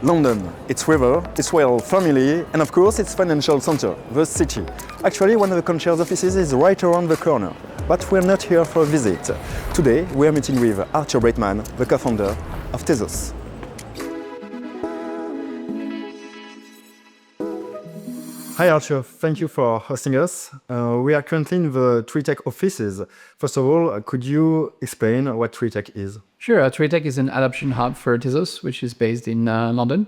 London, its river, its royal family, and of course its financial center, the city. Actually, one of the CoinShares offices is right around the corner. But we're not here for a visit. Today, we are meeting with Arthur Breitman, the co-founder of Tezos. Hi Arthur, thank you for hosting us. We are currently in the TreeTech offices. First of all, could you explain what TreeTech is? Sure. TreeTech is an adoption hub for Tezos, which is based in London.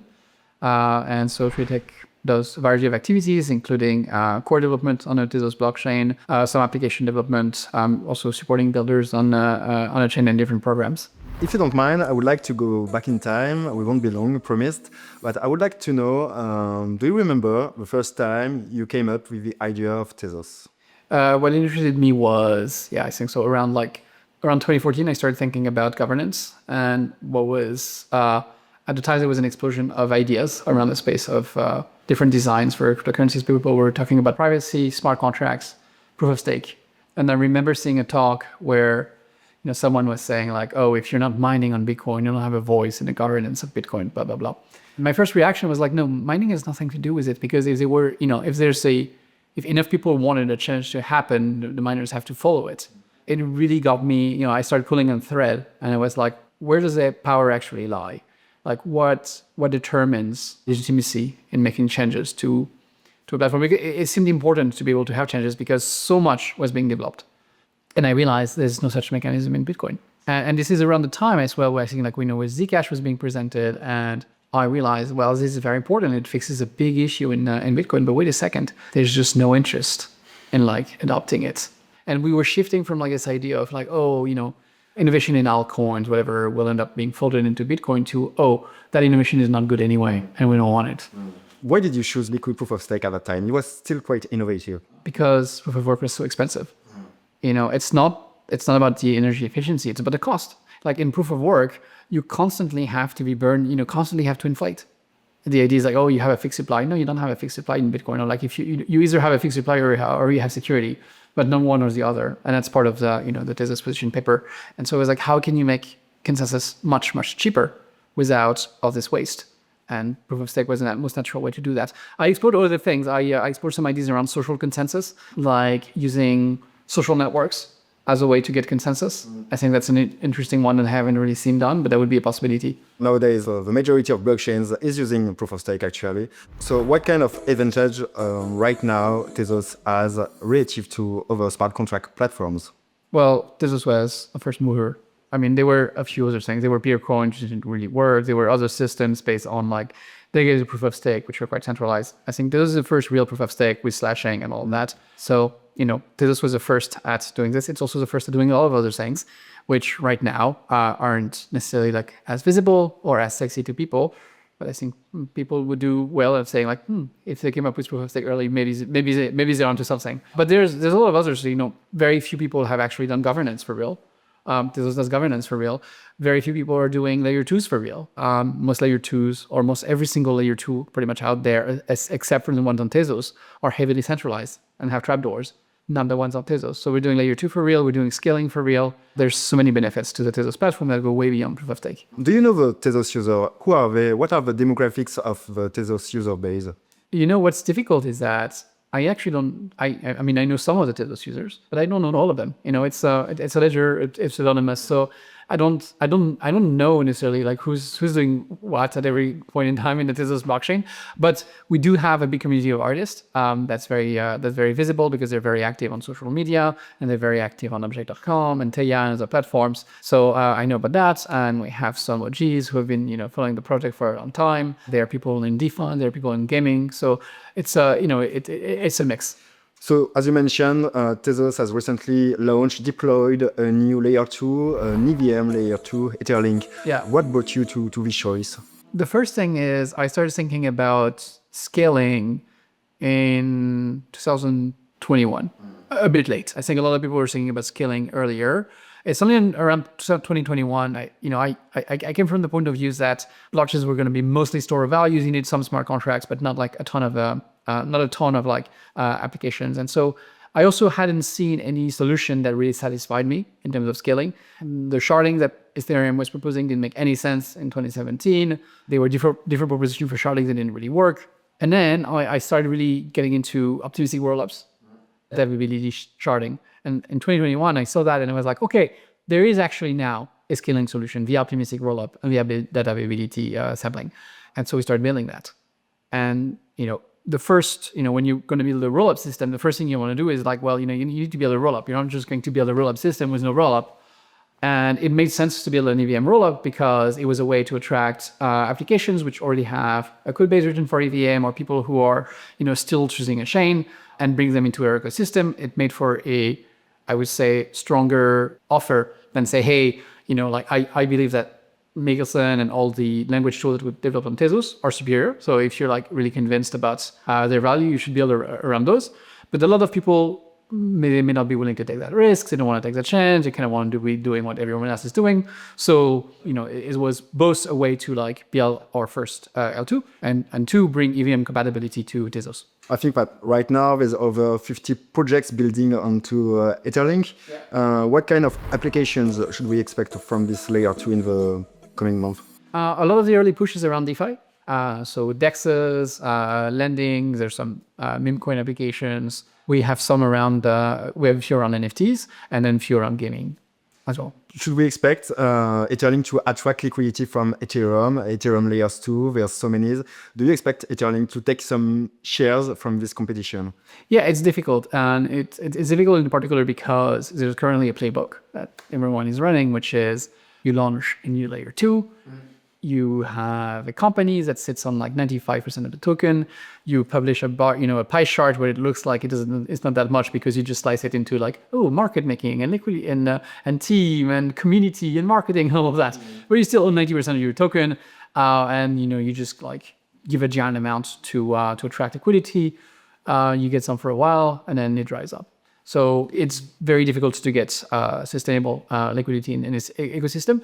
And so TreeTech does a variety of activities, including core development on a Tezos blockchain, some application development, also supporting builders on a chain and different programs. If you don't mind, I would like to go back in time. We won't be long, promised. But I would like to know, do you remember the first time you came up with the idea of Tezos? What interested me was, I think so, around 2014, I started thinking about governance. And what was, at the time, there was an explosion of ideas around the space of different designs for cryptocurrencies. People were talking about privacy, smart contracts, proof of stake. And I remember seeing a talk where someone was saying like, oh, if you're not mining on Bitcoin, you don't have a voice in the governance of Bitcoin, blah, blah, blah. And my first reaction was like, no, mining has nothing to do with it, because if enough people wanted a change to happen, the miners have to follow it. It really got me, I started pulling on thread, and I was like, where does the power actually lie? Like what determines legitimacy in making changes to a platform? It seemed important to be able to have changes because so much was being developed. And I realized there's no such mechanism in Bitcoin. And this is around the time as well where I think where Zcash was being presented, and I realized, well, this is very important. It fixes a big issue in Bitcoin, but wait a second, there's just no interest in adopting it. And we were shifting from this idea of innovation in altcoins, whatever, will end up being folded into Bitcoin to, that innovation is not good anyway, and we don't want it. Why did you choose liquid proof of stake at that time? It was still quite innovative. Because proof of work was so expensive. It's not about the energy efficiency, it's about the cost. Like in proof of work, you constantly have to be burned, constantly have to inflate. The idea is you have a fixed supply. No, you don't have a fixed supply in Bitcoin. Or if you either have a fixed supply or you have security, but not one or the other. And that's part of the, the Tezos position paper. And so it was how can you make consensus much, much cheaper without all this waste? And proof of stake was the most natural way to do that. I explored other things. I explored some ideas around social consensus, like using social networks as a way to get consensus. I think that's an interesting one that I haven't really seen done, but that would be a possibility. Nowadays, the majority of blockchains is using proof of stake, actually. So what kind of advantage right now Tezos has relative to other smart contract platforms? Well, Tezos was a first mover. There were a few other things. There were peer coins, which didn't really work. There were other systems based on delegated proof of stake, which were quite centralized. I think this is the first real proof of stake with slashing and all that. So, Tezos was the first at doing this. It's also the first at doing a lot of other things, which right now aren't necessarily as visible or as sexy to people. But I think people would do well at saying if they came up with proof of stake early, maybe they're onto something. But there's a lot of others. Very few people have actually done governance for real. Tezos does governance for real. Very few people are doing layer 2s for real. Most layer 2s, or most every single layer 2 pretty much out there, except for the ones on Tezos, are heavily centralized and have trapdoors, not the ones on Tezos. So we're doing layer 2 for real, we're doing scaling for real. There's so many benefits to the Tezos platform that go way beyond proof of stake. Do you know the Tezos user? Who are they? What are the demographics of the Tezos user base? What's difficult is that I actually don't. I know some of the Tezos users, but I don't know all of them. It's a ledger. It's anonymous, so I don't know necessarily who's doing what at every point in time in the Tezos blockchain. But we do have a big community of artists that's very visible because they're very active on social media and they're very active on object.com and Teya and other platforms. So I know about that, and we have some OGs who have been following the project for a long time. There are people in DeFi, there are people in gaming. So it's it's a mix. So, as you mentioned, Tezos has recently deployed a new layer 2, an EVM layer 2, Etherlink. Yeah. What brought you to this choice? The first thing is I started thinking about scaling in 2021, a bit late. I think a lot of people were thinking about scaling earlier. It's something around 2021. I came from the point of view that blockchains were going to be mostly store of values. You need some smart contracts, but not a ton of applications. And so I also hadn't seen any solution that really satisfied me in terms of scaling. The sharding that Ethereum was proposing didn't make any sense in 2017. They were different propositions for sharding that didn't really work. And then I started really getting into optimistic rollups, adaptability sharding. And in 2021, I saw that and I was like, okay, there is actually now a scaling solution via optimistic rollup and via adaptability sampling. And so we started building that. And, the first, when you're going to build a rollup system, the first thing you want to do is like, well, you need to build a rollup. You're not just going to build a rollup system with no rollup. And it made sense to build an EVM rollup because it was a way to attract applications which already have a code base written for EVM or people who are, still choosing a chain and bring them into our ecosystem. It made for a, I would say, stronger offer than say, hey, I believe that Michelson and all the language tools that we've developed on Tezos are superior. So if you're really convinced about their value, you should build around those. But a lot of people may not be willing to take that risk. They don't want to take that chance. They kind of want to be doing what everyone else is doing. So, it was both a way to build our first L2 and two, bring EVM compatibility to Tezos. I think that right now there's over 50 projects building onto Etherlink. Yeah. What kind of applications should we expect from this layer 2 in the coming month? A lot of the early pushes around DeFi. So DEXs, lending, there's some meme coin applications. We have some around, we have a few around NFTs and then a few around gaming as well. Should we expect Etherlink to attract liquidity from Ethereum layers 2? There's so many. Do you expect Etherlink to take some shares from this competition? Yeah, it's difficult. And it's difficult in particular because there's currently a playbook that everyone is running, which is you launch a new layer 2. You have a company that sits on 95% of the token. You publish a pie chart where it looks like it's not that much because you just slice it into market making and liquidity and team and community and marketing and all of that. But you still own 90% of your token, and you just give a giant amount to attract liquidity. You get some for a while and then it dries up. So it's very difficult to get sustainable liquidity in this ecosystem.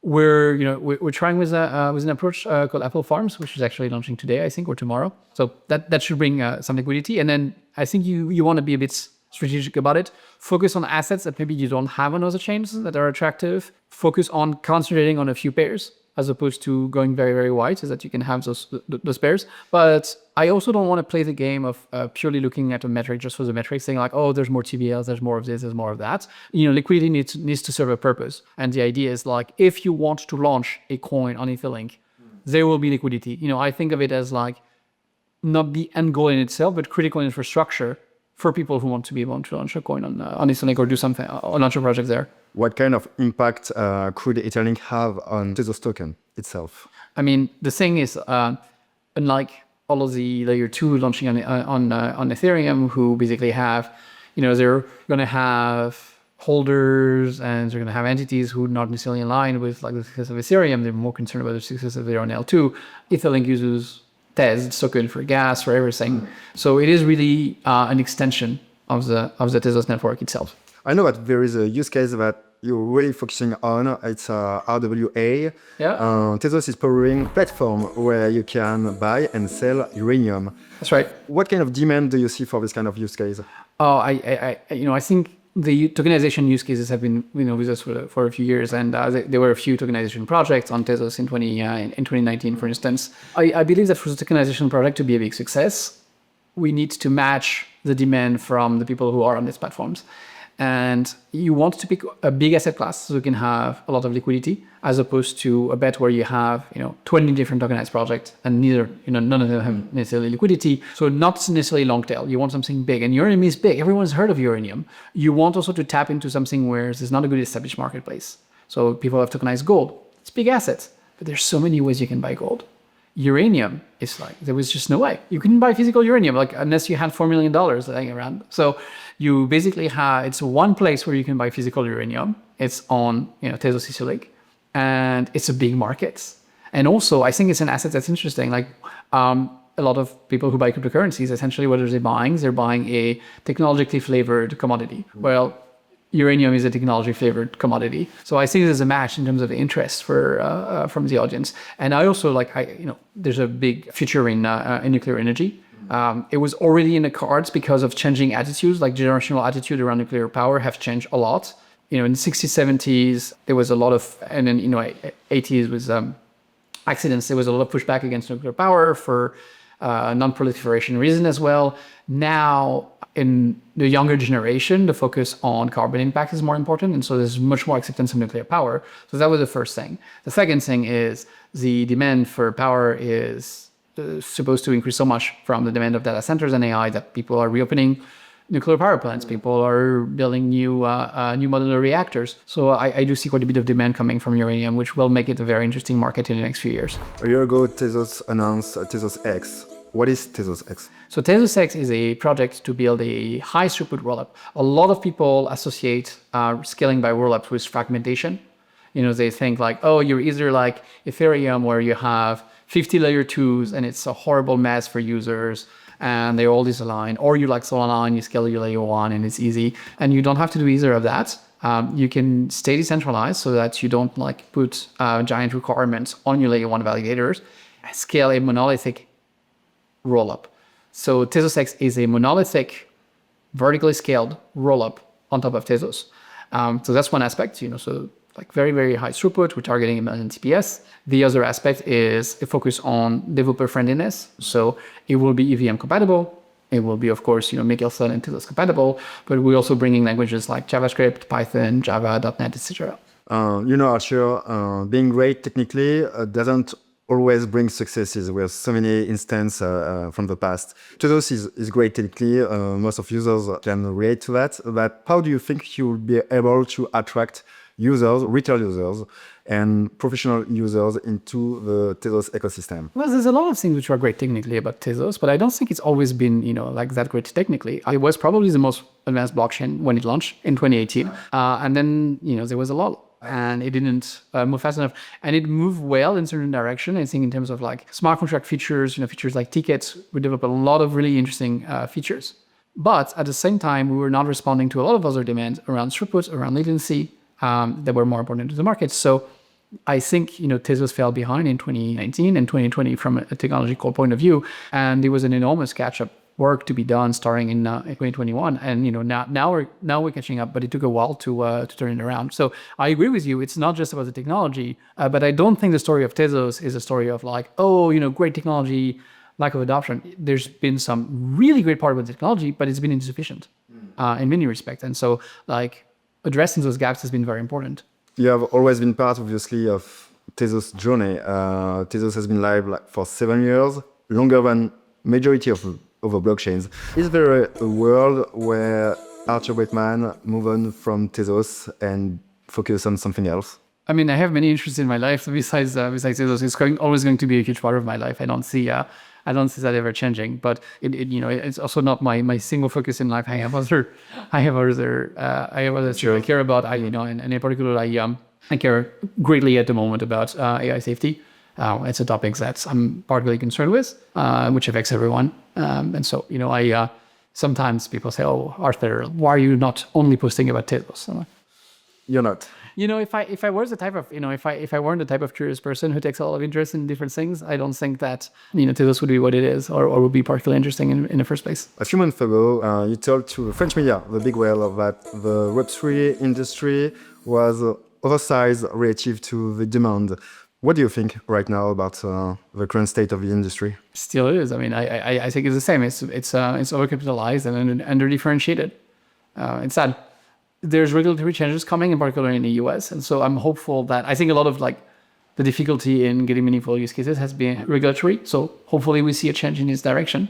We're trying with an approach called Apple Farms, which is actually launching today, I think, or tomorrow. So that should bring some liquidity. And then I think you want to be a bit strategic about it. Focus on assets that maybe you don't have on other chains that are attractive. Focus on concentrating on a few pairs as opposed to going very, very wide so that you can have those pairs. But I also don't want to play the game of purely looking at a metric just for the metric, saying there's more TBLs, there's more of this, there's more of that. Liquidity needs to serve a purpose. And the idea is if you want to launch a coin on Etherlink, there will be liquidity. I think of it as not the end goal in itself, but critical infrastructure for people who want to be able to launch a coin on Etherlink or do something, or launch a project there. What kind of impact could Etherlink have on Tezos token itself? I mean, the thing is, unlike all of the layer 2 launching on Ethereum, who basically have, they're going to have holders and they're going to have entities who are not necessarily aligned with the success of Ethereum. They're more concerned about the success of their own L2. Etherlink uses Tez token for gas, for everything. So it is really an extension of the Tezos network itself. I know that there is a use case that you're really focusing on. It's RWA. Yeah. Tezos is powering a platform where you can buy and sell uranium. That's right. What kind of demand do you see for this kind of use case? Oh, I think the tokenization use cases have been with us for a few years, and there were a few tokenization projects on Tezos in 2019, for instance. I believe that for the tokenization project to be a big success, we need to match the demand from the people who are on these platforms. And you want to pick a big asset class so you can have a lot of liquidity, as opposed to a bet where you have 20 different tokenized projects and none of them have necessarily liquidity. So not necessarily long tail. You want something big, and Uranium is big. Everyone's heard of Uranium. You want also to tap into something where there's not a good established marketplace. So people have tokenized gold. It's big assets, but there's so many ways you can buy gold. Uranium is there was just no way. You couldn't buy physical uranium unless you had $4 million laying around. So you basically it's one place where you can buy physical uranium. It's on Tezos Etherlink, and it's a big market. And also, I think it's an asset that's interesting. A lot of people who buy cryptocurrencies, essentially what are they buying? They're buying a technologically flavored commodity. Well, uranium is a technology-flavored commodity. So I think there's a match in terms of interest from the audience. And I also there's a big future in nuclear energy. It was already in the cards because of changing attitudes, like generational attitude around nuclear power have changed a lot. In the 60s, 70s, there was a lot of, and then, 80s was accidents. There was a lot of pushback against nuclear power for non-proliferation reason as well. Now, in the younger generation, the focus on carbon impact is more important. And so there's much more acceptance of nuclear power. So that was the first thing. The second thing is the demand for power is supposed to increase so much from the demand of data centers and AI that people are reopening nuclear power plants. People are building new modular reactors. So I do see quite a bit of demand coming from uranium, which will make it a very interesting market in the next few years. A year ago, Tezos announced Tezos X. What is Tezos X? So Tezos X is a project to build a high throughput rollup. A lot of people associate scaling by rollups with fragmentation. They think like, oh, you're either like Ethereum where you have 50 layer 2s and it's a horrible mess for users and they're all disaligned, or you like Solana and you scale your layer 1 and it's easy. And you don't have to do either of that. You can stay decentralized so that you don't like put giant requirements on your layer 1 validators. Scale a monolithic rollup. So Tezos X is a monolithic, vertically scaled rollup on top of Tezos. So that's one aspect, so like very, very high throughput. We're targeting 1 million TPS. The other aspect is a focus on developer friendliness. So it will be EVM compatible. It will be, of course, Michelson and Tezos compatible, but we're also bringing languages like JavaScript, Python, Java, .NET, etc. Arthur, being great technically doesn't always bring successes. We have so many instances from the past. Tezos is great technically. Most of users can relate to that. But how do you think you'll be able to attract users, retail users, and professional users into the Tezos ecosystem? Well, there's a lot of things which are great technically about Tezos, but I don't think it's always been, like that great technically. It was probably the most advanced blockchain when it launched in 2018. And then, there was a lot. And it didn't move fast enough. And it moved well in certain direction. I think in terms of like smart contract features, features like tickets, we developed a lot of really interesting features. But at the same time, we were not responding to a lot of other demands around throughput, around latency, that were more important to the market. So I think, Tezos fell behind in 2019 and 2020 from a technological point of view. And there was an enormous catch-up work to be done starting in 2021. And, now we're catching up, but it took a while to turn it around. So I agree with you. It's not just about the technology, but I don't think the story of Tezos is a story of like, oh, great technology, lack of adoption. There's been some really great part of the technology, but it's been insufficient in many respects. And so like addressing those gaps has been very important. You have always been part, obviously, of Tezos' journey. Tezos has been live for 7 years, longer than majority of other blockchains. Is there a world where Arthur Breitman move on from Tezos and focus on something else? I mean, I have many interests in my life besides Tezos. It's always going to be a huge part of my life. I don't see that ever changing. But it's also not my single focus in life. I have other things I care about. And in particular, I care greatly at the moment about AI safety. It's a topic that I'm particularly concerned with, which affects everyone. And so, sometimes people say, "Oh, Arthur, why are you not only posting about Tezos?" You're not. If I was the type of, if I weren't the type of curious person who takes a lot of interest in different things, I don't think that, Tezos would be what it is or would be particularly interesting in the first place. A few months ago, you told to French media, the big whale, that the Web3 industry was oversized relative to the demand. What do you think right now about the current state of the industry? Still is. I mean, I think it's the same. It's overcapitalized and under-differentiated. It's sad. There's regulatory changes coming, in particular in the US. And so I'm hopeful that, I think a lot of like the difficulty in getting meaningful use cases has been regulatory. So hopefully we see a change in this direction.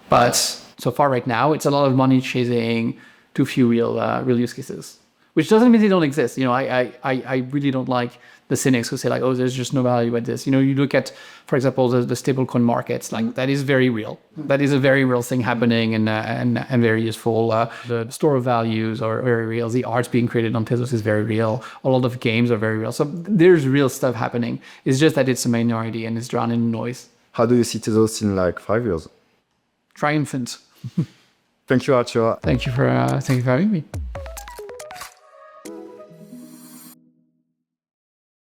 But so far right now, it's a lot of money chasing too few real use cases, which doesn't mean they don't exist. I really don't like the cynics who say like, oh, there's just no value at this. You look at, for example, the stablecoin markets, like that is very real. That is a very real thing happening and very useful. The store of values are very real. The arts being created on Tezos is very real. A lot of games are very real. So there's real stuff happening. It's just that it's a minority and it's drowned in noise. How do you see Tezos in like 5 years? Triumphant. Thank you, Arthur. Thank you for having me.